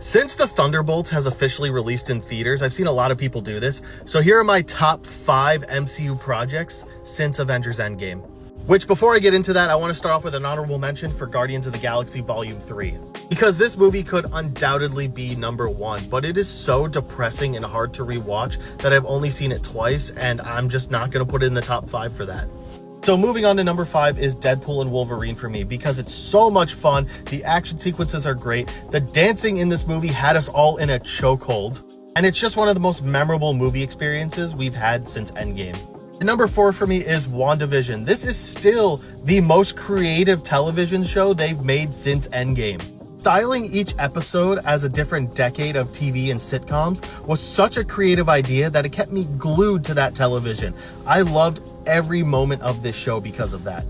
Since the Thunderbolts has officially released in theaters, I've seen a lot of people do this. So here are my top 5 MCU projects since Avengers Endgame. Which, before I get into that, I want to start off with an honorable mention for Guardians of the Galaxy Volume 3. Because this movie could undoubtedly be number 1, but it is so depressing and hard to rewatch that I've only seen it twice, and I'm just not going to put it in the top 5 for that. So moving on to number 5 is Deadpool and Wolverine for me, because it's so much fun, the action sequences are great, the dancing in this movie had us all in a chokehold, and it's just one of the most memorable movie experiences we've had since Endgame. And number 4 for me is WandaVision. This is still the most creative television show they've made since Endgame. Styling each episode as a different decade of TV and sitcoms was such a creative idea that it kept me glued to that television. I loved every moment of this show because of that.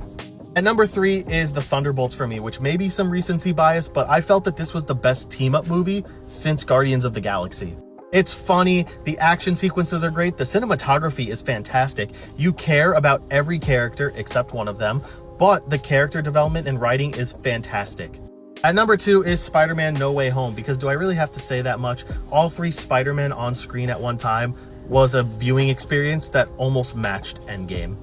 And number 3 is the Thunderbolts for me, which may be some recency bias, but I felt that this was the best team-up movie since Guardians of the Galaxy. It's funny, the action sequences are great, the cinematography is fantastic, you care about every character except one of them, but the character development and writing is fantastic. At number 2 is Spider-Man No Way Home, because do I really have to say that much? All 3 Spider-Men on screen at one time was a viewing experience that almost matched Endgame.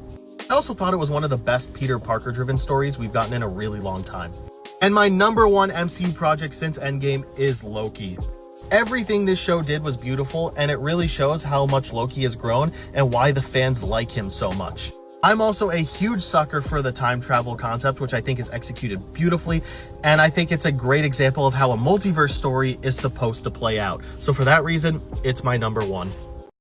I also thought it was one of the best Peter Parker driven stories we've gotten in a really long time. And my number 1 MCU project since Endgame is Loki. Everything this show did was beautiful, and it really shows how much Loki has grown and why the fans like him so much. I'm also a huge sucker for the time travel concept, which I think is executed beautifully, and I think it's a great example of how a multiverse story is supposed to play out. So for that reason, it's my number 1.